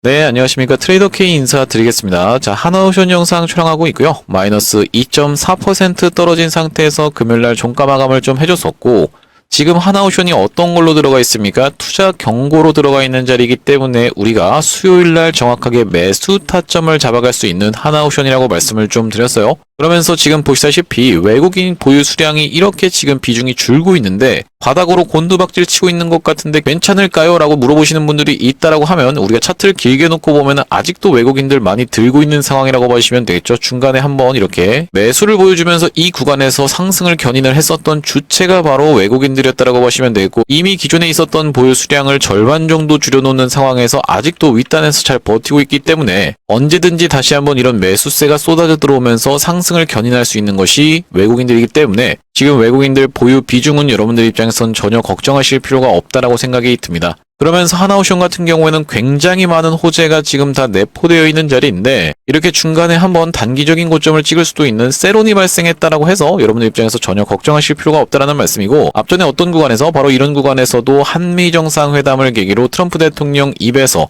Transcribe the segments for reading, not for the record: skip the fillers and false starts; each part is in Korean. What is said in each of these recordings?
네, 안녕하십니까. 트레이더 K 인사드리겠습니다. 자, 하나오션 영상 촬영하고 있고요. 마이너스 2.4% 떨어진 상태에서 금요일날 종가 마감을 좀 해줬었고, 지금 하나오션이 어떤 걸로 들어가 있습니까? 투자 경고로 들어가 있는 자리이기 때문에 우리가 수요일날 정확하게 매수 타점을 잡아갈 수 있는 하나오션이라고 말씀을 좀 드렸어요. 그러면서 지금 보시다시피 외국인 보유 수량이 이렇게 지금 비중이 줄고 있는데 바닥으로 곤두박질 치고 있는 것 같은데 괜찮을까요? 라고 물어보시는 분들이 있다라고 하면 우리가 차트를 길게 놓고 보면 아직도 외국인들 많이 들고 있는 상황이라고 보시면 되겠죠. 중간에 한번 이렇게 매수를 보여주면서 이 구간에서 상승을 견인을 했었던 주체가 바로 외국인들이었다라고 보시면 되겠고, 이미 기존에 있었던 보유 수량을 절반 정도 줄여놓는 상황에서 아직도 윗단에서 잘 버티고 있기 때문에 언제든지 다시 한번 이런 매수세가 쏟아져 들어오면서 상승을 견인할 수 있는 것이 외국인들이기 때문에 지금 외국인들 보유 비중은 여러분들 입장에선 전혀 걱정하실 필요가 없다라고 생각이 듭니다. 그러면서 하나오션 같은 경우에는 굉장히 많은 호재가 지금 다 내포되어 있는 자리인데 이렇게 중간에 한번 단기적인 고점을 찍을 수도 있는 세론이 발생했다라고 해서 여러분들 입장에서 전혀 걱정하실 필요가 없다라는 말씀이고, 앞전에 어떤 구간에서 바로 이런 구간에서도 한미 정상회담을 계기로 트럼프 대통령 입에서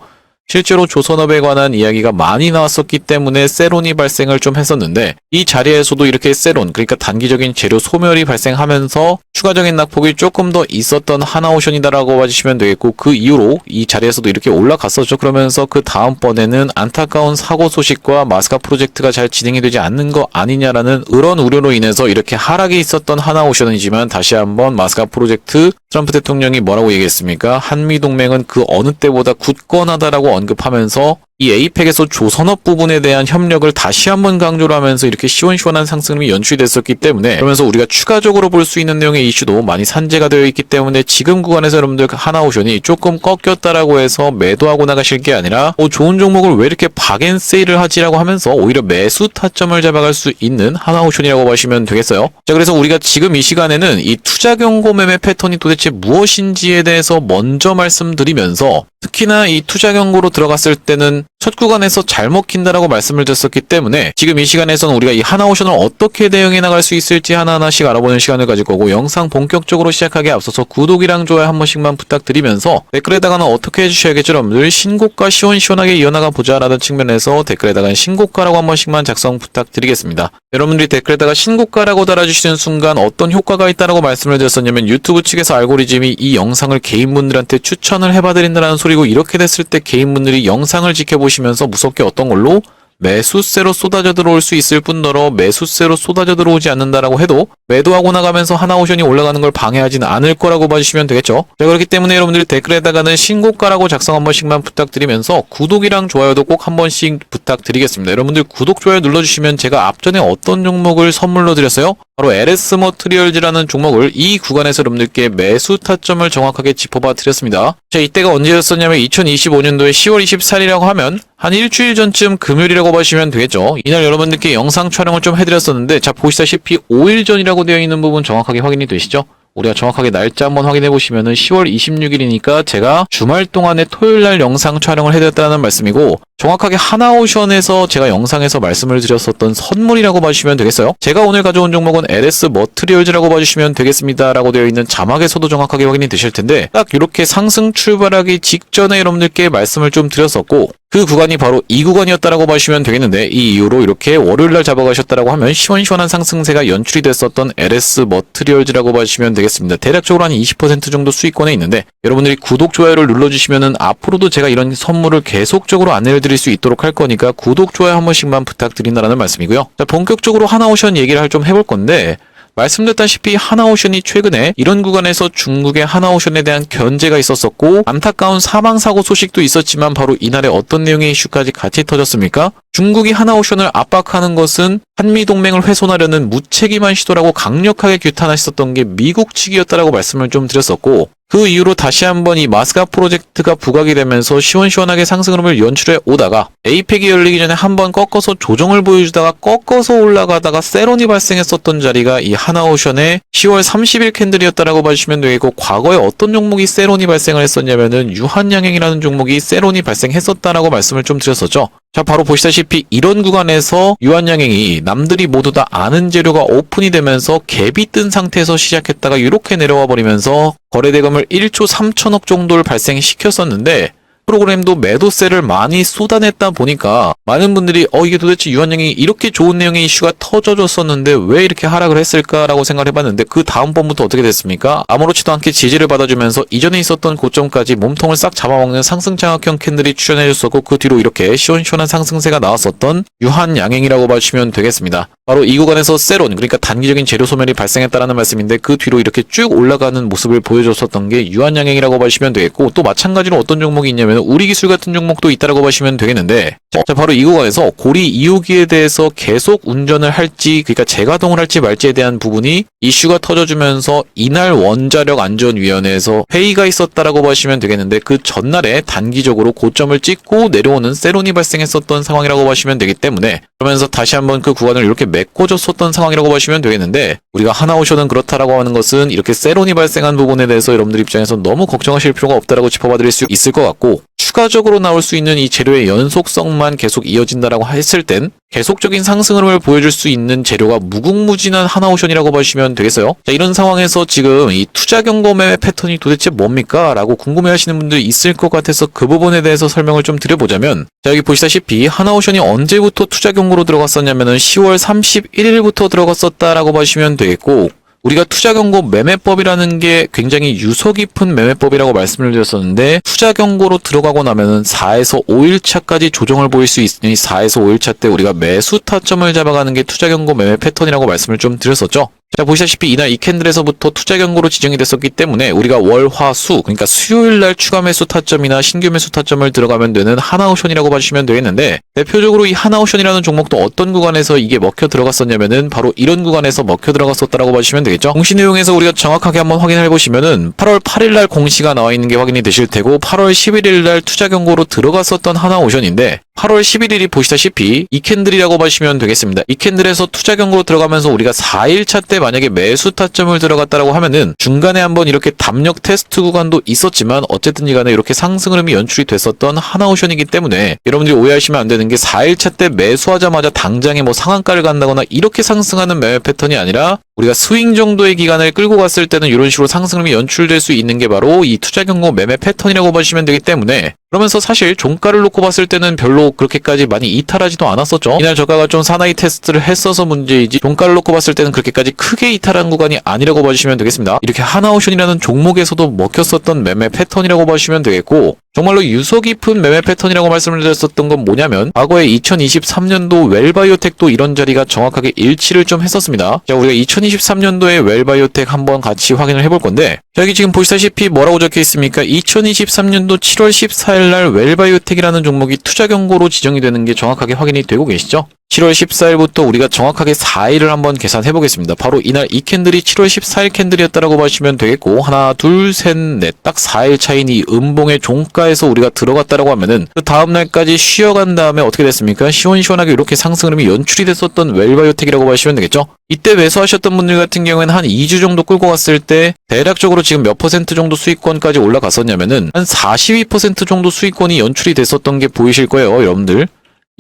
실제로 조선업에 관한 이야기가 많이 나왔었기 때문에 세론이 발생을 좀 했었는데, 이 자리에서도 이렇게 세론, 그러니까 단기적인 재료 소멸이 발생하면서 추가적인 낙폭이 조금 더 있었던 하나오션이다라고 봐주시면 되겠고, 그 이후로 이 자리에서도 이렇게 올라갔었죠. 그러면서 그 다음번에는 안타까운 사고 소식과 마스카 프로젝트가 잘 진행이 되지 않는 거 아니냐라는 그런 우려로 인해서 이렇게 하락이 있었던 하나오션이지만, 다시 한번 마스카 프로젝트 트럼프 대통령이 뭐라고 얘기했습니까? 한미동맹은 그 어느 때보다 굳건하다라고 언급하면서 이 에이펙에서 조선업 부분에 대한 협력을 다시 한번 강조를 하면서 이렇게 시원시원한 상승이 연출됐었기 때문에, 그러면서 우리가 추가적으로 볼 수 있는 내용의 이슈도 많이 산재가 되어 있기 때문에 지금 구간에서 여러분들 하나오션이 조금 꺾였다라고 해서 매도하고 나가실 게 아니라 좋은 종목을 왜 이렇게 박앤세일을 하지라고 하면서 오히려 매수 타점을 잡아갈 수 있는 하나오션이라고 보시면 되겠어요. 자, 그래서 우리가 지금 이 시간에는 이 투자 경고 매매 패턴이 도대체 무엇인지에 대해서 먼저 말씀드리면서, 특히나 이 투자 경고로 들어갔을 때는 첫 구간에서 잘 먹힌다라고 말씀을 드렸었기 때문에 지금 이 시간에서는 우리가 이 하나오션을 어떻게 대응해 나갈 수 있을지 하나하나씩 알아보는 시간을 가질 거고, 영상 본격적으로 시작하기에 앞서서 구독이랑 좋아요 한 번씩만 부탁드리면서 댓글에다가는 어떻게 해주셔야겠죠? 여러분들 신고가 시원시원하게 이어나가 보자 라는 측면에서 댓글에다가는 신고가라고 한 번씩만 작성 부탁드리겠습니다. 여러분들이 댓글에다가 신고가라고 달아주시는 순간 어떤 효과가 있다라고 말씀을 드렸었냐면, 유튜브 측에서 알고리즘이 이 영상을 개인분들한테 추천을 해봐드린다는 소리고, 이렇게 됐을 때 개인분들이 영상을 지켜보시면서 무섭게 어떤 걸로 매수세로 쏟아져 들어올 수 있을 뿐더러 매수세로 쏟아져 들어오지 않는다라고 해도 매도하고 나가면서 하나오션이 올라가는 걸 방해하지는 않을 거라고 봐주시면 되겠죠. 자, 그렇기 때문에 여러분들이 댓글에다가는 신고가라고 작성 한 번씩만 부탁드리면서 구독이랑 좋아요도 꼭 한 번씩 부탁드리겠습니다. 여러분들 구독, 좋아요 눌러주시면 제가 앞전에 어떤 종목을 선물로 드렸어요? 바로 LS 머트리얼즈라는 종목을 이 구간에서 여러분들께 매수 타점을 정확하게 짚어봐 드렸습니다. 자, 이때가 언제였었냐면 2025년도에 10월 24일이라고 하면 한 일주일 전쯤 금요일이라고 보시면 되겠죠. 이날 여러분들께 영상 촬영을 좀 해드렸었는데, 자, 보시다시피 5일 전이라고 되어 있는 부분 정확하게 확인이 되시죠? 우리가 정확하게 날짜 한번 확인해 보시면은 10월 26일이니까 제가 주말 동안에 토요일날 영상 촬영을 해드렸다는 말씀이고, 정확하게 하나오션에서 제가 영상에서 말씀을 드렸었던 선물이라고 봐주시면 되겠어요. 제가 오늘 가져온 종목은 LS 머트리얼즈라고 봐주시면 되겠습니다 라고 되어 있는 자막에서도 정확하게 확인이 되실 텐데, 딱 이렇게 상승 출발하기 직전에 여러분들께 말씀을 좀 드렸었고, 그 구간이 바로 이 구간이었다라고 보시면 되겠는데, 이 이후로 이렇게 월요일날 잡아가셨다라고 하면 시원시원한 상승세가 연출이 됐었던 LS 머트리얼즈라고 봐주시면 되겠습니다. 대략적으로 한 20% 정도 수익권에 있는데, 여러분들이 구독, 좋아요를 눌러주시면은 앞으로도 제가 이런 선물을 계속적으로 안내를 드릴 수 있도록 할 거니까 구독, 좋아요 한 번씩만 부탁드린다는 말씀이고요. 자, 본격적으로 하나오션 얘기를 좀 해볼 건데, 말씀드렸다시피 하나오션이 최근에 이런 구간에서 중국의 하나오션에 대한 견제가 있었었고, 안타까운 사망사고 소식도 있었지만 바로 이날에 어떤 내용의 이슈까지 같이 터졌습니까? 중국이 하나오션을 압박하는 것은 한미동맹을 훼손하려는 무책임한 시도라고 강력하게 규탄하셨던 게 미국 측이었다라고 말씀을 좀 드렸었고, 그 이후로 다시 한번 이 마스카 프로젝트가 부각이 되면서 시원시원하게 상승 흐름을 연출해 오다가 에이펙이 열리기 전에 한번 꺾어서 조정을 보여주다가 꺾어서 올라가다가 세론이 발생했었던 자리가 이 하나오션의 10월 30일 캔들이었다라고 봐주시면 되겠고, 과거에 어떤 종목이 세론이 발생을 했었냐면은 유한양행이라는 종목이 세론이 발생했었다라고 말씀을 좀 드렸었죠. 자, 바로 보시다시피 이런 구간에서 유한양행이 남들이 모두 다 아는 재료가 오픈이 되면서 갭이 뜬 상태에서 시작했다가 이렇게 내려와 버리면서 거래대금을 1조 3천억 정도를 발생시켰었는데, 프로그램도 매도세를 많이 쏟아냈다 보니까 많은 분들이 이게 도대체 유한양행이 이렇게 좋은 내용의 이슈가 터져줬었는데 왜 이렇게 하락을 했을까라고 생각을 해봤는데 그 다음 번부터 어떻게 됐습니까? 아무렇지도 않게 지지를 받아주면서 이전에 있었던 고점까지 몸통을 싹 잡아먹는 상승장악형 캔들이 출현해줬었고 그 뒤로 이렇게 시원시원한 상승세가 나왔었던 유한양행이라고 봐주시면 되겠습니다. 바로 이 구간에서 세론, 그러니까 단기적인 재료 소멸이 발생했다라는 말씀인데 그 뒤로 이렇게 쭉 올라가는 모습을 보여줬었던 게 유한양행이라고 봐주시면 되겠고, 또 마찬가지로 어떤 종목이 있냐면 우리기술 같은 종목도 있다라고 봐주시면 되겠는데, 자 바로 이 구간에서 고리 2호기에 대해서 계속 운전을 할지, 그러니까 재가동을 할지 말지에 대한 부분이 이슈가 터져주면서 이날 원자력안전위원회에서 회의가 있었다라고 봐주시면 되겠는데, 그 전날에 단기적으로 고점을 찍고 내려오는 세론이 발생했었던 상황이라고 봐주시면 되기 때문에, 그러면서 다시 한번 그 구간을 이렇게 메꿔줬었던 상황이라고 보시면 되겠는데, 우리가 하나오션은 그렇다라고 하는 것은 이렇게 세론이 발생한 부분에 대해서 여러분들 입장에서 너무 걱정하실 필요가 없다라고 짚어봐드릴 수 있을 것 같고, 추가적으로 나올 수 있는 이 재료의 연속성만 계속 이어진다라고 했을 땐 계속적인 상승 흐름을 보여줄 수 있는 재료가 무궁무진한 하나오션이라고 보시면 되겠어요. 자, 이런 상황에서 지금 이 투자 경고 매매 패턴이 도대체 뭡니까? 라고 궁금해하시는 분들이 있을 것 같아서 그 부분에 대해서 설명을 좀 드려보자면, 자, 여기 보시다시피 하나오션이 언제부터 투자 경고로 들어갔었냐면은 10월 31일부터 들어갔었다라고 보시면 되겠고, 우리가 투자경고 매매법이라는 게 굉장히 유서 깊은 매매법이라고 말씀을 드렸었는데, 투자경고로 들어가고 나면은 4에서 5일차까지 조정을 보일 수 있으니 4에서 5일차 때 우리가 매수 타점을 잡아가는 게 투자경고 매매 패턴이라고 말씀을 좀 드렸었죠. 자, 보시다시피 이날 이 캔들에서부터 투자 경고로 지정이 됐었기 때문에 우리가 월, 화, 수, 그러니까 수요일 날 추가 매수 타점이나 신규 매수 타점을 들어가면 되는 하나오션이라고 봐주시면 되겠는데, 대표적으로 이 하나오션이라는 종목도 어떤 구간에서 이게 먹혀 들어갔었냐면은 바로 이런 구간에서 먹혀 들어갔었다라고 봐주시면 되겠죠. 공시 내용에서 우리가 정확하게 한번 확인해 보시면은 8월 8일 날 공시가 나와 있는 게 확인이 되실 테고, 8월 11일 날 투자 경고로 들어갔었던 하나오션인데, 8월 11일이 보시다시피 이 캔들이라고 보시면 되겠습니다. 이 캔들에서 투자 경고로 들어가면서 우리가 4일차 때 만약에 매수 타점을 들어갔다라고 하면은 중간에 한번 이렇게 담력 테스트 구간도 있었지만 어쨌든 간에 이렇게 상승 흐름이 연출이 됐었던 하나오션이기 때문에 여러분들이 오해하시면 안 되는 게 4일차 때 매수하자마자 당장에 뭐 상한가를 간다거나 이렇게 상승하는 매매 패턴이 아니라 우리가 스윙 정도의 기간을 끌고 갔을 때는 이런 식으로 상승 흐름이 연출될 수 있는 게 바로 이 투자 경고 매매 패턴이라고 보시면 되기 때문에, 그러면서 사실 종가를 놓고 봤을 때는 별로 그렇게까지 많이 이탈하지도 않았었죠. 이날 저가가 좀 사나이 테스트를 했어서 문제이지 종가를 놓고 봤을 때는 그렇게까지 크게 이탈한 구간이 아니라고 봐주시면 되겠습니다. 이렇게 하나오션이라는 종목에서도 먹혔었던 매매 패턴이라고 봐주시면 되겠고, 정말로 유서 깊은 매매 패턴이라고 말씀을 드렸었던 건 뭐냐면, 과거에 2023년도 웰바이오텍도 이런 자리가 정확하게 일치를 좀 했었습니다. 자, 우리가 2023년도에 웰바이오텍 한번 같이 확인을 해볼 건데, 자, 여기 지금 보시다시피 뭐라고 적혀 있습니까? 2023년도 7월 14일 날 웰바이오텍이라는 종목이 투자 경고로 지정이 되는 게 정확하게 확인이 되고 계시죠? 7월 14일부터 우리가 정확하게 4일을 한번 계산해 보겠습니다. 바로 이날 이 캔들이 7월 14일 캔들이었다라고 보시면 되겠고, 하나, 둘, 셋, 넷, 딱 4일 차인 이 음봉의 종가에서 우리가 들어갔다라고 하면은 그 다음 날까지 쉬어간 다음에 어떻게 됐습니까? 시원시원하게 이렇게 상승 흐름이 연출이 됐었던 웰바이오텍이라고 보시면 되겠죠? 이때 매수하셨던 분들 같은 경우에는 한 2주 정도 끌고 갔을 때 대략적으로 지금 몇 퍼센트 정도 수익권까지 올라갔었냐면은 한 42% 정도 수익권이 연출이 됐었던 게 보이실 거예요, 여러분들.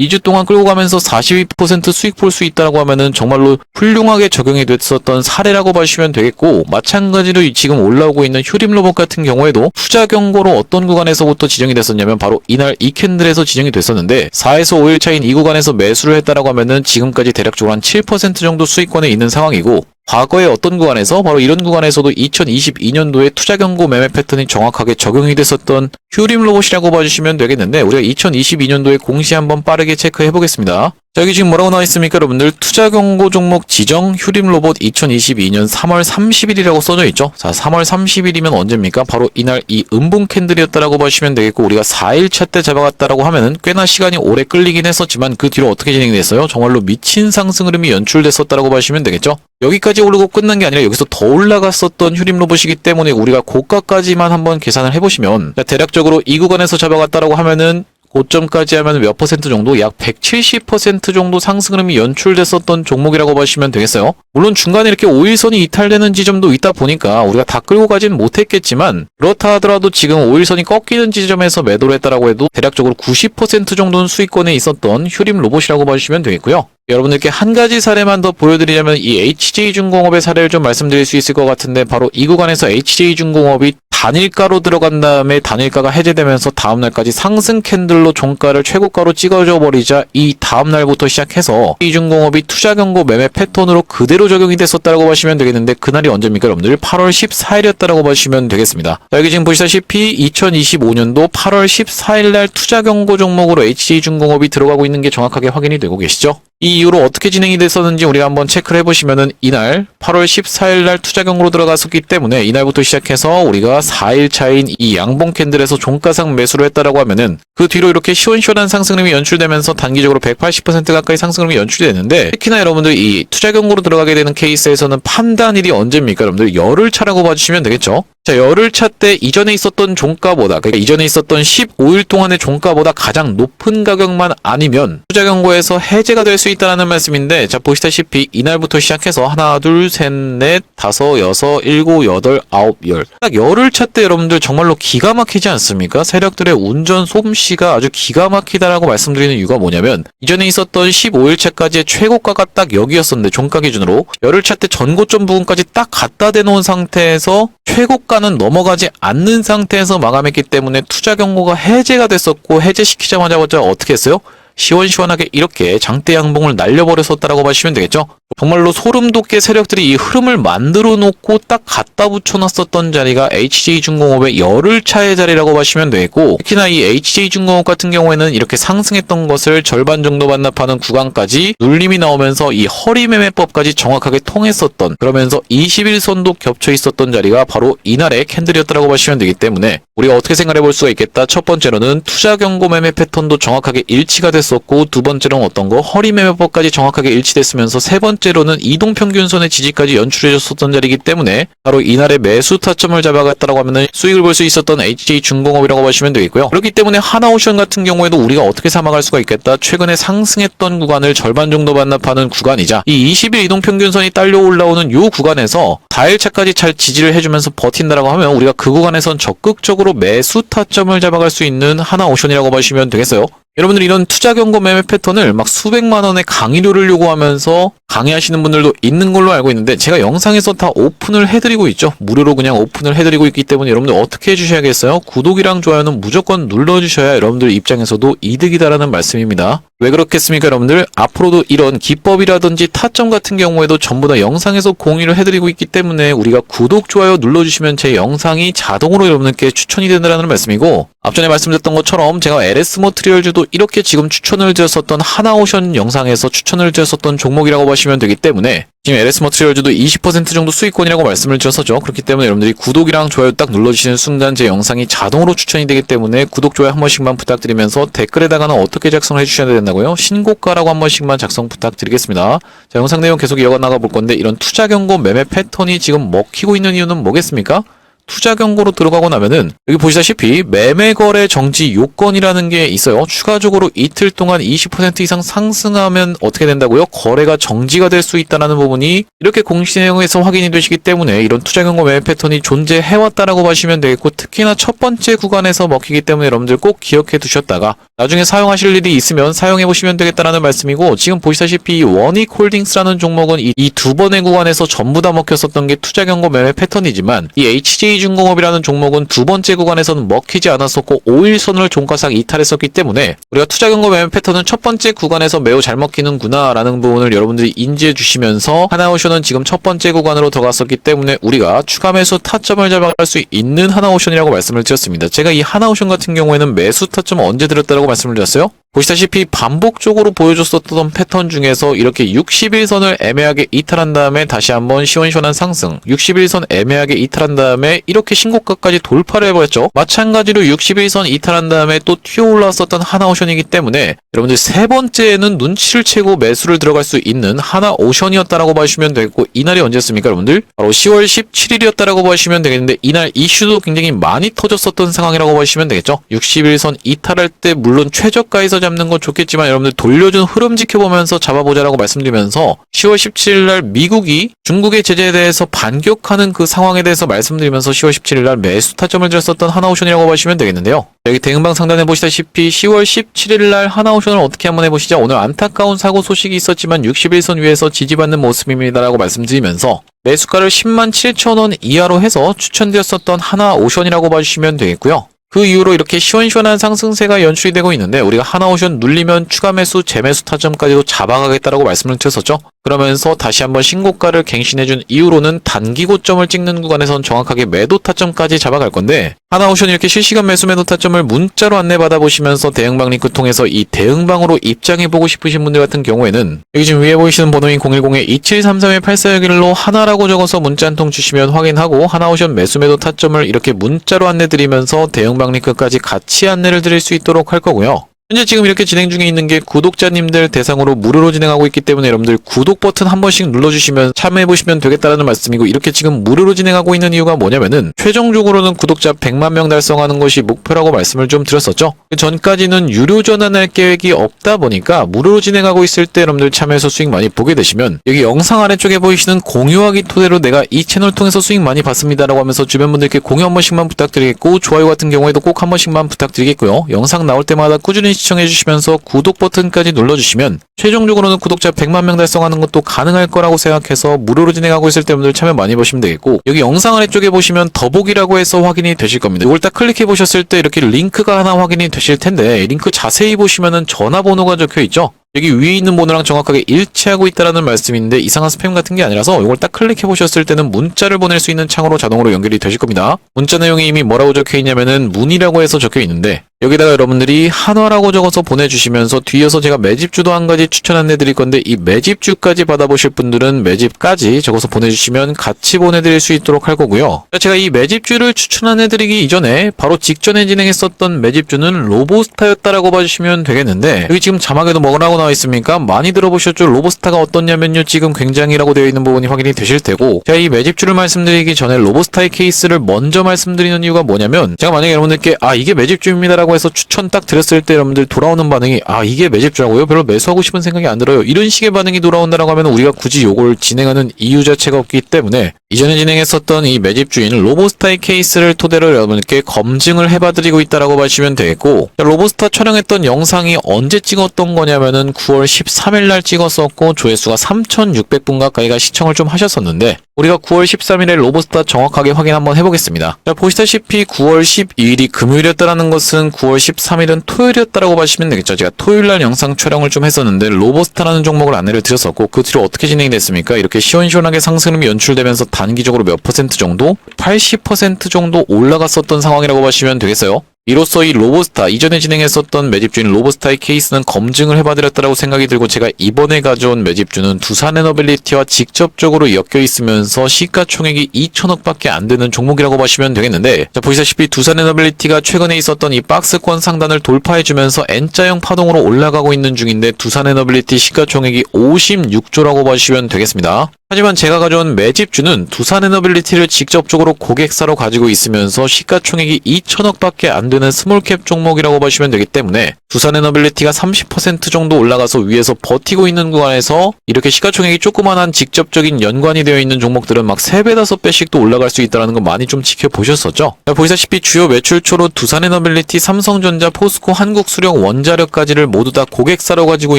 2주 동안 끌고 가면서 42% 수익 볼 수 있다라고 하면은 정말로 훌륭하게 적용이 됐었던 사례라고 봐주시면 되겠고, 마찬가지로 지금 올라오고 있는 휴림 로봇 같은 경우에도 투자 경고로 어떤 구간에서부터 지정이 됐었냐면 바로 이날 이 캔들에서 지정이 됐었는데, 4에서 5일 차인 이 구간에서 매수를 했다라고 하면은 지금까지 대략적으로 한 7% 정도 수익권에 있는 상황이고, 과거에 어떤 구간에서 바로 이런 구간에서도 2022년도에 투자 경고 매매 패턴이 정확하게 적용이 됐었던 휴림 로봇이라고 봐주시면 되겠는데, 우리가 2022년도에 공시 한번 빠르게 체크해 보겠습니다. 자, 여기 지금 뭐라고 나와 있습니까, 여러분들? 투자 경고 종목 지정 휴림 로봇 2022년 3월 30일이라고 써져 있죠. 자, 3월 30일이면 언제입니까? 바로 이날 이 음봉 캔들이었다라고 보시면 되겠고, 우리가 4일차 때 잡아갔다라고 하면은 꽤나 시간이 오래 끌리긴 했었지만 그 뒤로 어떻게 진행이 됐어요? 정말로 미친 상승 흐름이 연출됐었다라고 보시면 되겠죠. 여기까지 오르고 끝난 게 아니라 여기서 더 올라갔었던 휴림 로봇이기 때문에 우리가 고가까지만 한번 계산을 해보시면, 자, 대략적으로 이 구간에서 잡아갔다라고 하면은 고점까지 하면 몇 퍼센트 정도? 약 170% 정도 상승 흐름이 연출됐었던 종목이라고 보시면 되겠어요. 물론 중간에 이렇게 5일선이 이탈되는 지점도 있다 보니까 우리가 다 끌고 가진 못했겠지만, 그렇다 하더라도 지금 5일선이 꺾이는 지점에서 매도를 했다라고 해도 대략적으로 90% 정도는 수익권에 있었던 휴림 로봇이라고 봐주시면 되겠고요. 여러분들께 한 가지 사례만 더 보여드리자면 이 HJ중공업의 사례를 좀 말씀드릴 수 있을 것 같은데, 바로 이 구간에서 HJ중공업이 단일가로 들어간 다음에 단일가가 해제되면서 다음날까지 상승 캔들로 종가를 최고가로 찍어줘 버리자 이 다음날부터 시작해서 이중공업이 투자 경고 매매 패턴으로 그대로 적용이 됐었다고 보시면 되겠는데 그날이 언제입니까 여러분들? 8월 14일이었다고 보시면 되겠습니다. 자, 여기 지금 보시다시피 2025년도 8월 14일날 투자 경고 종목으로 HJ중공업이 들어가고 있는 게 정확하게 확인이 되고 계시죠? 이 이후로 어떻게 진행이 됐었는지 우리가 한번 체크를 해보시면은 이날 8월 14일날 투자 경고로 들어갔었기 때문에 이날부터 시작해서 우리가 4일 차인 이 양봉 캔들에서 종가상 매수를 했다라고 하면은 그 뒤로 이렇게 시원시원한 상승률이 연출되면서 단기적으로 180% 가까이 상승률이 연출이 됐는데 특히나 여러분들 이 투자 경고로 들어가게 되는 케이스에서는 판단일이 언제입니까? 여러분들 열흘차라고 봐주시면 되겠죠? 자, 열흘차 때 이전에 있었던 종가보다 그러니까 이전에 있었던 15일 동안의 종가보다 가장 높은 가격만 아니면 투자 경고에서 해제가 될 수 있다는 말씀인데 자 보시다시피 이날부터 시작해서 하나 둘 셋 넷 다섯 여섯 일곱 여덟 아홉 열 딱 열흘차 때 여러분들 정말로 기가 막히지 않습니까? 세력들의 운전 솜씨가 아주 기가 막히다라고 말씀드리는 이유가 뭐냐면 이전에 있었던 15일차까지의 최고가가 딱 여기였었는데 종가 기준으로 열흘차 때 전고점 부분까지 딱 갖다 대놓은 상태에서 최고가는 넘어가지 않는 상태에서 마감했기 때문에 투자 경고가 해제가 됐었고 해제시키자마자 어떻게 했어요? 시원시원하게 이렇게 장대 양봉을 날려버렸었다라고 보시면 되겠죠. 정말로 소름 돋게 세력들이 이 흐름을 만들어 놓고 딱 갖다 붙여놨었던 자리가 HJ중공업의 열흘차의 자리라고 보시면 되겠고 특히나 이 HJ중공업 같은 경우에는 이렇게 상승했던 것을 절반 정도 반납하는 구간까지 눌림이 나오면서 이 허리매매법까지 정확하게 통했었던 그러면서 21선도 겹쳐 있었던 자리가 바로 이날의 캔들이었다라고 보시면 되기 때문에 우리가 어떻게 생각해 볼 수가 있겠다. 첫 번째로는 투자 경고 매매 패턴도 정확하게 일치가 됐었고 두 번째로는 어떤 거 허리매매법까지 정확하게 일치됐으면서 세 번째로는 이동평균선의 지지까지 연출해줬었던 자리이기 때문에 바로 이날의 매수 타점을 잡아갔다라고 하면은 수익을 볼 수 있었던 HJ중공업이라고 보시면 되겠고요. 그렇기 때문에 하나오션 같은 경우에도 우리가 어떻게 삼아갈 수가 있겠다. 최근에 상승했던 구간을 절반 정도 반납하는 구간이자 이 20일 이동평균선이 딸려 올라오는 요 구간에서 4일차까지 잘 지지를 해주면서 버틴다라고 하면 우리가 그 구간에선 적극적으로 매수 타점을 잡아갈 수 있는 하나오션이라고 보시면 되겠어요. 여러분들 이런 투자 경고 매매 패턴을 막 수백만 원의 강의료를 요구하면서 강의하시는 분들도 있는 걸로 알고 있는데 제가 영상에서 다 오픈을 해드리고 있죠. 무료로 그냥 오픈을 해드리고 있기 때문에 여러분들 어떻게 해주셔야겠어요? 구독이랑 좋아요는 무조건 눌러주셔야 여러분들 입장에서도 이득이다라는 말씀입니다. 왜 그렇겠습니까 여러분들? 앞으로도 이런 기법이라든지 타점 같은 경우에도 전부 다 영상에서 공유를 해드리고 있기 때문에 우리가 구독, 좋아요 눌러주시면 제 영상이 자동으로 여러분들께 추천이 된다는 말씀이고 앞전에 말씀드렸던 것처럼 제가 LS 머트리얼즈도 이렇게 지금 추천을 드렸었던 하나오션 영상에서 추천을 드렸었던 종목이라고 보시면 되기 때문에 지금 LS 머트리얼즈도 20% 정도 수익권이라고 말씀을 드렸었죠. 그렇기 때문에 여러분들이 구독이랑 좋아요 딱 눌러주시는 순간 제 영상이 자동으로 추천이 되기 때문에 구독, 좋아요 한 번씩만 부탁드리면서 댓글에다가는 어떻게 작성을 해주셔야 된다고요? 신고가라고 한 번씩만 작성 부탁드리겠습니다. 자, 영상 내용 계속 이어가 나가 볼 건데 이런 투자 경고 매매 패턴이 지금 먹히고 있는 이유는 뭐겠습니까? 투자 경고로 들어가고 나면은 여기 보시다시피 매매 거래 정지 요건이라는 게 있어요. 추가적으로 이틀 동안 20% 이상 상승하면 어떻게 된다고요? 거래가 정지가 될 수 있다는 부분이 이렇게 공시 내용에서 확인이 되시기 때문에 이런 투자 경고 매매 패턴이 존재해왔다라고 보시면 되겠고 특히나 첫 번째 구간에서 먹히기 때문에 여러분들 꼭 기억해 두셨다가 나중에 사용하실 일이 있으면 사용해 보시면 되겠다는 말씀이고 지금 보시다시피 원익홀딩스라는 종목은 이 두 번의 구간에서 전부 다 먹혔었던 게 투자 경고 매매 패턴이지만 이 HJ중공업이라는 종목은 두 번째 구간에서는 먹히지 않았었고 5일선을 종가상 이탈했었기 때문에 우리가 투자 경고 매매 패턴은 첫 번째 구간에서 매우 잘 먹히는구나 라는 부분을 여러분들이 인지해 주시면서 하나오션은 지금 첫 번째 구간으로 들어갔었기 때문에 우리가 추가 매수 타점을 잡아갈 수 있는 하나오션이라고 말씀을 드렸습니다. 제가 이 하나오션 같은 경우에는 매수 타점을 언제 드렸다고 말씀을 드렸어요? 보시다시피 반복적으로 보여줬었던 패턴 중에서 이렇게 61선을 애매하게 이탈한 다음에 다시 한번 시원시원한 상승 61선 애매하게 이탈한 다음에 이렇게 신고가까지 돌파를 해버렸죠. 마찬가지로 61선 이탈한 다음에 또 튀어 올라왔었던 하나오션이기 때문에 여러분들 세 번째에는 눈치를 채고 매수를 들어갈 수 있는 하나오션이었다라고 보시면 되겠고 이날이 언제였습니까 여러분들? 바로 10월 17일이었다라고 보시면 되겠는데 이날 이슈도 굉장히 많이 터졌었던 상황이라고 보시면 되겠죠. 61선 이탈할 때 물론 최저가에서 잡는 거 좋겠지만 여러분들 돌려준 흐름 지켜보면서 잡아보자라고 말씀드리면서 10월 17일 날 미국이 중국의 제재에 대해서 반격하는 그 상황에 대해서 말씀드리면서 10월 17일 날 매수 타점을 들었었던 하나오션이라고 보시면 되겠는데요. 여기 대응방 상단에 보시다시피 10월 17일 날 하나오션을 어떻게 한번 해보시죠. 오늘 안타까운 사고 소식이 있었지만 61선 위에서 지지받는 모습입니다라고 말씀드리면서 매수가를 107,000원 이하로 해서 추천드렸었던 하나오션이라고 봐주시면 되겠고요. 그 이후로 이렇게 시원시원한 상승세가 연출이 되고 있는데 우리가 하나오션 눌리면 추가 매수, 재매수 타점까지도 잡아가겠다라고 말씀을 드렸었죠. 그러면서 다시 한번 신고가를 갱신해준 이후로는 단기 고점을 찍는 구간에선 정확하게 매도 타점까지 잡아갈 건데 하나오션 이렇게 실시간 매수 매도 타점을 문자로 안내받아 보시면서 대응방 링크 통해서 이 대응방으로 입장해보고 싶으신 분들 같은 경우에는 여기 지금 위에 보이시는 번호인 010-2733-8461로 하나라고 적어서 문자 한 통 주시면 확인하고 하나오션 매수 매도 타점을 이렇게 문자로 안내드리면서 대응방 링크까지 같이 안내를 드릴 수 있도록 할 거고요. 현재 지금 이렇게 진행 중에 있는 게 구독자님들 대상으로 무료로 진행하고 있기 때문에 여러분들 구독 버튼 한 번씩 눌러주시면 참여해보시면 되겠다라는 말씀이고 이렇게 지금 무료로 진행하고 있는 이유가 뭐냐면은 최종적으로는 구독자 100만 명 달성하는 것이 목표라고 말씀을 좀 드렸었죠. 그 전까지는 유료 전환할 계획이 없다 보니까 무료로 진행하고 있을 때 여러분들 참여해서 수익 많이 보게 되시면 여기 영상 아래쪽에 보이시는 공유하기 토대로 내가 이 채널 통해서 수익 많이 봤습니다라고 하면서 주변 분들께 공유 한 번씩만 부탁드리겠고 좋아요 같은 경우에도 꼭 한 번씩만 부탁드리겠고요. 영상 나올 때마다 꾸준히 시청해주시면서 구독 버튼까지 눌러주시면 최종적으로는 구독자 100만 명 달성하는 것도 가능할 거라고 생각해서 무료로 진행하고 있을 때 여러분들 참여 많이 보시면 되겠고 여기 영상 아래쪽에 보시면 더보기라고 해서 확인이 되실 겁니다. 이걸 딱 클릭해 보셨을 때 이렇게 링크가 하나 확인이 되실 텐데 링크 자세히 보시면은 전화번호가 적혀 있죠. 여기 위에 있는 번호랑 정확하게 일치하고 있다라는 말씀인데 이상한 스팸 같은 게 아니라서 이걸 딱 클릭해 보셨을 때는 문자를 보낼 수 있는 창으로 자동으로 연결이 되실 겁니다. 문자 내용이 이미 뭐라고 적혀 있냐면은 문의라고 해서 적혀 있는데 여기다가 여러분들이 한화라고 적어서 보내주시면서 뒤에서 제가 매집주도 한 가지 추천 안내 드릴 건데 이 매집주까지 받아보실 분들은 매집까지 적어서 보내주시면 같이 보내드릴 수 있도록 할 거고요. 제가 이 매집주를 추천 안내 드리기 이전에 바로 직전에 진행했었던 매집주는 로보스타였다라고 봐주시면 되겠는데 여기 지금 자막에도 뭐라고 나와 있습니까? 많이 들어보셨죠? 로보스타가 어떻냐면요 지금 굉장히라고 되어 있는 부분이 확인이 되실 테고 제가 이 매집주를 말씀드리기 전에 로보스타의 케이스를 먼저 말씀드리는 이유가 뭐냐면 제가 만약에 여러분들께 이게 매집주입니다라고 해서 추천 딱 드렸을 때 여러분들 돌아오는 반응이 이게 매집주라고요? 별로 매수하고 싶은 생각이 안 들어요. 이런 식의 반응이 돌아온다라고 하면 우리가 굳이 요걸 진행하는 이유 자체가 없기 때문에 이전에 진행했었던 이 매집주인 로보스타의 케이스를 토대로 여러분께 검증을 해봐드리고 있다라고 보시면 되겠고 로보스타 촬영했던 영상이 언제 찍었던 거냐면은 9월 13일 날 찍었었고 조회수가 3,600분 가까이가 시청을 좀 하셨었는데 우리가 9월 13일에 로보스타 정확하게 확인 한번 해보겠습니다. 자, 보시다시피 9월 12일이 금요일이었다라는 것은 9월 13일은 토요일이었다라고 보시면 되겠죠. 제가 토요일날 영상 촬영을 좀 했었는데 로보스타라는 종목을 안내를 드렸었고 그 뒤로 어떻게 진행이 됐습니까? 이렇게 시원시원하게 상승이 연출되면서 단기적으로 몇 퍼센트 정도? 80% 정도 올라갔었던 상황이라고 보시면 되겠어요. 이로써 이 로보스타, 이전에 진행했었던 매집주인 로보스타의 케이스는 검증을 해봐드렸다라고 생각이 들고 제가 이번에 가져온 매집주는 두산에너빌리티와 직접적으로 엮여 있으면서 시가총액이 2천억밖에 안 되는 종목이라고 보시면 되겠는데 자 보시다시피 두산에너빌리티가 최근에 있었던 이 박스권 상단을 돌파해주면서 N자형 파동으로 올라가고 있는 중인데 두산에너빌리티 시가총액이 56조라고 보시면 되겠습니다. 하지만 제가 가져온 매집주는 두산에너빌리티를 직접적으로 고객사로 가지고 있으면서 시가총액이 2천억밖에 안 되는 스몰캡 종목이라고 보시면 되기 때문에 두산에너빌리티가 30% 정도 올라가서 위에서 버티고 있는 구간에서 이렇게 시가총액이 조그만한 직접적인 연관이 되어 있는 종목들은 막 3배, 5배씩도 올라갈 수 있다는 거 많이 좀 지켜보셨었죠? 보시다시피 주요 매출초로 두산에너빌리티, 삼성전자, 포스코, 한국수력, 원자력까지를 모두 다 고객사로 가지고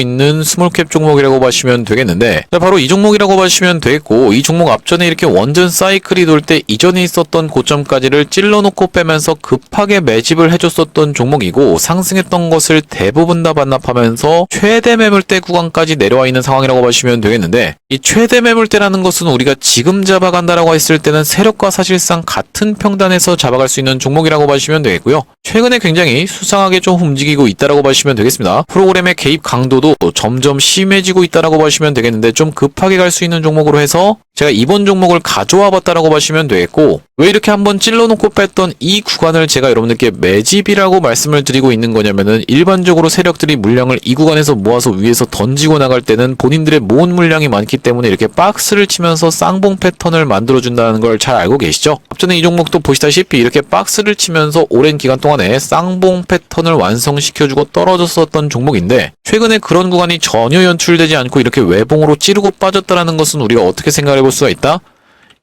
있는 스몰캡 종목이라고 보시면 되겠는데 바로 이 종목이라고 보시면 되겠고 이 종목 앞전에 이렇게 원전 사이클이 돌 때 이전에 있었던 고점까지를 찔러놓고 빼면서 급하게 매집을 해줬었던 종목이고 상승했던 것을 대부분 다 반납하면서 최대 매물대 구간까지 내려와 있는 상황이라고 보시면 되겠는데 이 최대 매물대라는 것은 우리가 지금 잡아간다라고 했을 때는 세력과 사실상 같은 평단에서 잡아갈 수 있는 종목이라고 보시면 되겠고요. 최근에 굉장히 수상하게 좀 움직이고 있다라고 보시면 되겠습니다. 프로그램의 개입 강도도 점점 심해지고 있다라고 보시면 되겠는데 좀 급하게 갈 수 있는 종목으로 해서 제가 이번 종목을 가져와 봤다라고 보시면 되겠고, 왜 이렇게 한번 찔러놓고 뺐던 이 구간을 제가 여러분들께 매집이라고 말씀을 드리고 있는 거냐면은, 일반적으로 세력들이 물량을 이 구간에서 모아서 위에서 던지고 나갈 때는 본인들의 모은 물량이 많기 때문에 이렇게 박스를 치면서 쌍봉 패턴을 만들어준다는 걸 잘 알고 계시죠? 앞전에 이 종목도 보시다시피 이렇게 박스를 치면서 오랜 기간 동안에 쌍봉 패턴을 완성시켜주고 떨어졌었던 종목인데, 최근에 그런 구간이 전혀 연출되지 않고 이렇게 외봉으로 찌르고 빠졌다라는 것은 우리가 어떻게 생각해 볼 수가 있다?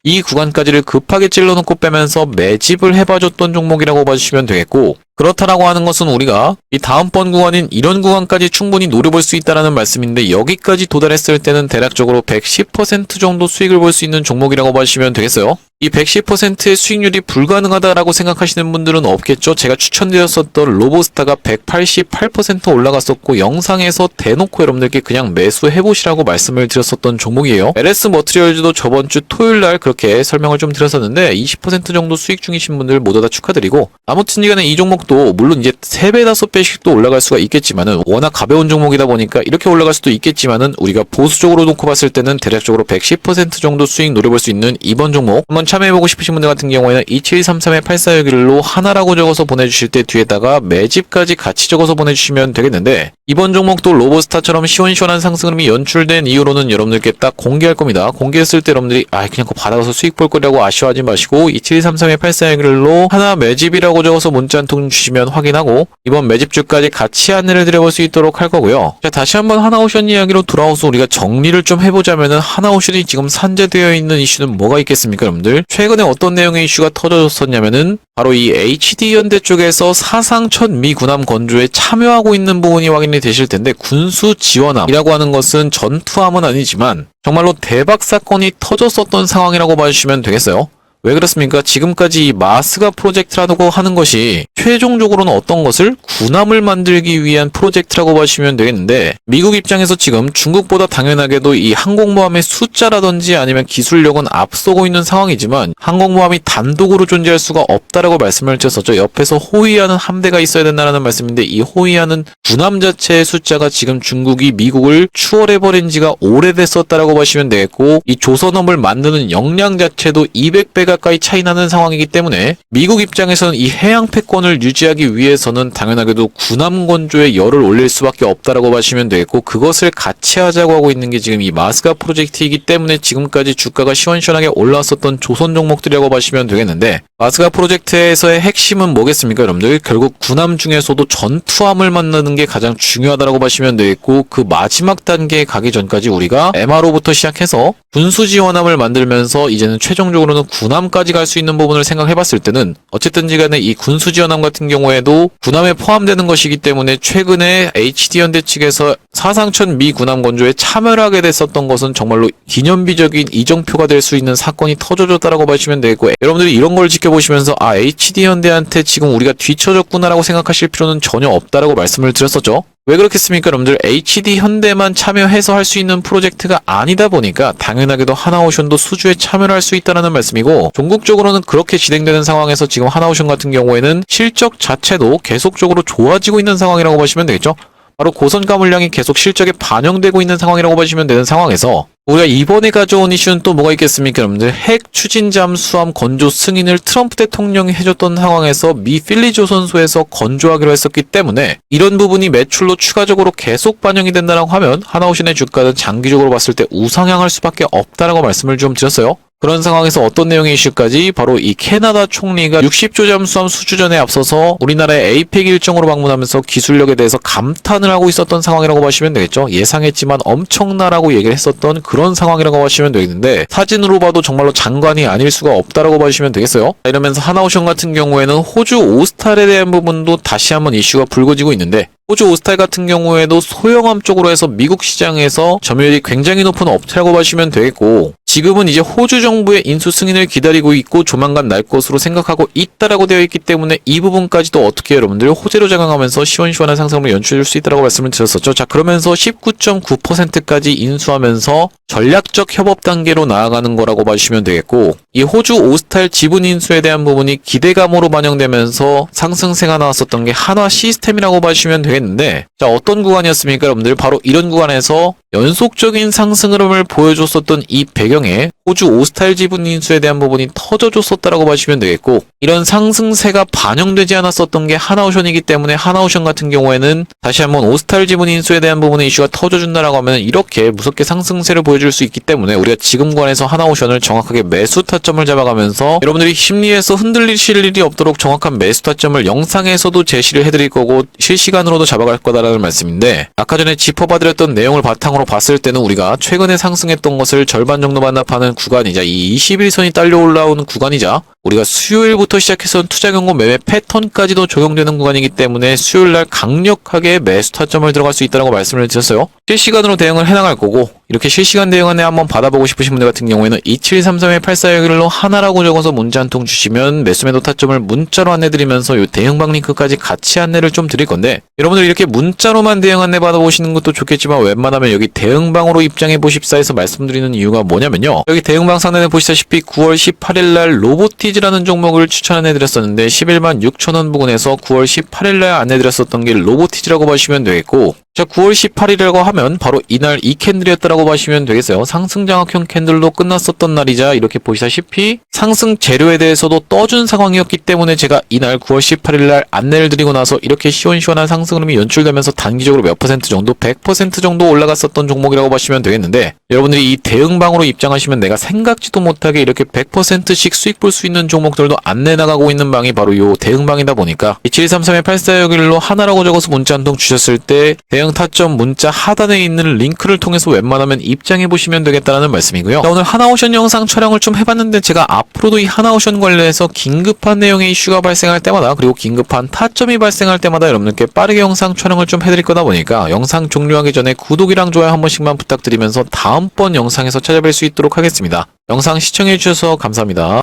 이 구간까지를 급하게 찔러놓고 빼면서 매집을 해봐줬던 종목이라고 봐주시면 되겠고, 그렇다라고 하는 것은 우리가 이 다음번 구간인 이런 구간까지 충분히 노려볼 수 있다라는 말씀인데, 여기까지 도달했을 때는 대략적으로 110% 정도 수익을 볼 수 있는 종목이라고 봐주시면 되겠어요. 이 110%의 수익률이 불가능하다라고 생각하시는 분들은 없겠죠. 제가 추천드렸었던 로보스타가 188% 올라갔었고, 영상에서 대놓고 여러분들께 그냥 매수해보시라고 말씀을 드렸었던 종목이에요. LS 머트리얼즈도 저번 주 토요일날 그렇게 설명을 좀 드렸었는데, 20% 정도 수익 중이신 분들 모두 다 축하드리고, 아무튼 간에 이 종목도 물론 이제 3배, 5배씩도 올라갈 수가 있겠지만은, 워낙 가벼운 종목이다 보니까 이렇게 올라갈 수도 있겠지만은, 우리가 보수적으로 놓고 봤을 때는 대략적으로 110% 정도 수익 노려볼 수 있는 이번 종목, 한번 참여해보고 싶으신 분들 같은 경우에는 2733-8461로 하나라고 적어서 보내주실 때 뒤에다가 매집까지 같이 적어서 보내주시면 되겠는데, 이번 종목도 로보스타처럼 시원시원한 상승 흐름이 연출된 이유로는 여러분들께 딱 공개할 겁니다. 공개했을 때 여러분들이 그냥 그거 받아가서 수익 볼 거라고 아쉬워하지 마시고, 2733-8461로 하나 매집이라고 적어서 문자 한 통 주시면 확인하고 이번 매집주까지 같이 안내를 드려볼 수 있도록 할 거고요. 자, 다시 한번 하나오션 이야기로 돌아와서 우리가 정리를 좀 해보자면은, 하나오션이 지금 산재되어 있는 이슈는 뭐가 있겠습니까, 여러분들? 최근에 어떤 내용의 이슈가 터졌었냐면은, 바로 이 HD현대 쪽에서 사상 첫 미 군함 건조에 참여하고 있는 부분이 확인이 되실 텐데, 군수 지원함이라고 하는 것은 전투함은 아니지만 정말로 대박 사건이 터졌었던 상황이라고 봐주시면 되겠어요. 왜 그렇습니까? 지금까지 이 마스가 프로젝트라고 하는 것이 최종적으로는 어떤 것을 군함을 만들기 위한 프로젝트라고 보시면 되겠는데, 미국 입장에서 지금 중국보다 당연하게도 이 항공모함의 숫자라든지 아니면 기술력은 앞서고 있는 상황이지만, 항공모함이 단독으로 존재할 수가 없다라고 말씀을 드렸었죠. 옆에서 호위하는 함대가 있어야 된다는 말씀인데, 이 호위하는 군함 자체의 숫자가 지금 중국이 미국을 추월해버린 지가 오래됐었다라고 보시면 되겠고, 이 조선업을 만드는 역량 자체도 200배 가까이 차이 나는 상황이기 때문에, 미국 입장에서는 이 해양 패권을 유지하기 위해서는 당연하게도 군함 건조에 열을 올릴 수밖에 없다라고 보시면 되겠고, 그것을 같이 하자고 하고 있는 게 지금 이 마스가 프로젝트이기 때문에 지금까지 주가가 시원시원하게 올라왔었던 조선 종목들이라고 보시면 되겠는데, 마스가 프로젝트에서의 핵심은 뭐겠습니까, 여러분들? 결국 군함 중에서도 전투함을 만드는 게 가장 중요하다라고 보시면 되겠고, 그 마지막 단계에 가기 전까지 우리가 MRO부터 시작해서 군수 지원함을 만들면서 이제는 최종적으로는 군함까지 갈 수 있는 부분을 생각해 봤을 때는, 어쨌든지 간에 이 군수 지원함 같은 경우에도 군함에 포함되는 것이기 때문에, 최근에 HD현대 측에서 사상 첫 미 군함 건조에 참여를 하게 됐었던 것은 정말로 기념비적인 이정표가 될 수 있는 사건이 터져졌다라고 보시면 되겠고, 여러분들이 이런 걸 지켜보시면서 HD현대한테 지금 우리가 뒤처졌구나라고 생각하실 필요는 전혀 없다라고 말씀을 드렸었죠. 왜 그렇겠습니까, 여러분들? HD현대만 참여해서 할 수 있는 프로젝트가 아니다 보니까 당연하게도 하나오션도 수주에 참여를 할 수 있다는 말씀이고, 전국적으로는 그렇게 진행되는 상황에서 지금 하나오션 같은 경우에는 실적 자체도 계속적으로 좋아지고 있는 상황이라고 보시면 되겠죠. 바로 고성과 물량이 계속 실적에 반영되고 있는 상황이라고 보시면 되는 상황에서, 우리가 이번에 가져온 이슈는 또 뭐가 있겠습니까, 여러분들? 핵 추진 잠수함 건조 승인을 트럼프 대통령이 해줬던 상황에서 미 필리 조선소에서 건조하기로 했었기 때문에, 이런 부분이 매출로 추가적으로 계속 반영이 된다고 하면 하나오션의 주가는 장기적으로 봤을 때 우상향할 수밖에 없다라고 말씀을 좀 드렸어요. 그런 상황에서 어떤 내용의 이슈까지, 바로 이 캐나다 총리가 60조 잠수함 수주전에 앞서서 우리나라의 에이펙 일정으로 방문하면서 기술력에 대해서 감탄을 하고 있었던 상황이라고 보시면 되겠죠. 예상했지만 엄청나라고 얘기를 했었던 그런 상황이라고 보시면 되겠는데, 사진으로 봐도 정말로 장관이 아닐 수가 없다라고 보시면 되겠어요. 이러면서 하나오션 같은 경우에는 호주 오스탈에 대한 부분도 다시 한번 이슈가 불거지고 있는데, 호주 오스탈 같은 경우에도 소형함 쪽으로 해서 미국 시장에서 점유율이 굉장히 높은 업체라고 보시면 되겠고, 지금은 이제 호주 정부의 인수 승인을 기다리고 있고 조만간 날 것으로 생각하고 있다라고 되어 있기 때문에, 이 부분까지도 어떻게 여러분들 호재로 작용하면서 시원시원한 상승을 연출해줄 수 있다라고 말씀을 드렸었죠. 자, 그러면서 19.9%까지 인수하면서 전략적 협업 단계로 나아가는 거라고 봐주시면 되겠고, 이 호주 오스탈 지분 인수에 대한 부분이 기대감으로 반영되면서 상승세가 나왔었던 게 한화 시스템이라고 봐주시면 되겠는데, 자, 어떤 구간이었습니까, 여러분들? 바로 이런 구간에서 연속적인 상승 흐름을 보여줬었던 이 배경에 호주 오스탈 지분 인수에 대한 부분이 터져줬었다라고 보시면 되겠고, 이런 상승세가 반영되지 않았었던 게 하나오션이기 때문에 하나오션 같은 경우에는 다시 한번 오스탈 지분 인수에 대한 부분의 이슈가 터져준다라고 하면 이렇게 무섭게 상승세를 보여줄 수 있기 때문에 우리가 지금 관에서 하나오션을 정확하게 매수 타점을 잡아가면서 여러분들이 심리에서 흔들리실 일이 없도록 정확한 매수 타점을 영상에서도 제시를 해드릴 거고 실시간으로도 잡아갈 거다라는 말씀인데, 아까 전에 짚어봐드렸던 내용을 바탕으로 봤을 때는 우리가 최근에 상승했던 것을 절반 정도 반납하는 구간이자 이 21선이 딸려 올라오는 구간이자 우리가 수요일부터 시작해서 투자 경고 매매 패턴까지도 적용되는 구간이기 때문에 수요일날 강력하게 매수 타점을 들어갈 수 있다고 말씀을 드렸어요. 실시간으로 대응을 해나갈 거고, 이렇게 실시간 대응 안내 한번 받아보고 싶으신 분들 같은 경우에는 2733-8461로 하나라고 적어서 문자 한 통 주시면 매수 매도 타점을 문자로 안내드리면서 이 대응방 링크까지 같이 안내를 좀 드릴 건데, 여러분들 이렇게 문자로만 대응 안내 받아보시는 것도 좋겠지만 웬만하면 여기 대응방으로 입장해 보십사 해서 말씀드리는 이유가 뭐냐면요, 여기 대응방 상단에 보시다시피 9월 18일날 로보티즈라는 종목을 추천해드렸었는데 11만 6천원 부근에서 9월 18일날 안내드렸었던 게 로보티즈라고 보시면 되겠고, 자, 9월 18일이라고 하면 바로 이날 이 캔들이었다라고 보시면 되겠어요. 상승 장악형 캔들로 끝났었던 날이자 이렇게 보시다시피 상승 재료에 대해서도 떠준 상황이었기 때문에 제가 이날 9월 18일날 안내를 드리고 나서 이렇게 시원시원한 상승 흐름이 연출되면서 단기적으로 몇 퍼센트 정도, 100% 정도 올라갔었던 종목이라고 보시면 되겠는데, 여러분들이 이 대응방으로 입장하시면 내가 생각지도 못하게 이렇게 100%씩 수익 볼 수 있는 종목들도 안내 나가고 있는 방이 바로 요 대응방이다 보니까 2733-8461로 하나라고 적어서 문자 한 통 주셨을 때 대응 타점 문자 하단에 있는 링크를 통해서 웬만하면 입장해 보시면 되겠다는 말씀이고요. 자, 오늘 하나오션 영상 촬영을 좀 해봤는데 제가 앞으로도 이 하나오션 관련해서 긴급한 내용의 이슈가 발생할 때마다, 그리고 긴급한 타점이 발생할 때마다 여러분들께 빠르게 영상 촬영을 좀 해드릴 거다 보니까 영상 종료하기 전에 구독이랑 좋아요 한 번씩만 부탁드리면서 다음번 영상에서 찾아뵐 수 있도록 하겠습니다. 영상 시청해 주셔서 감사합니다.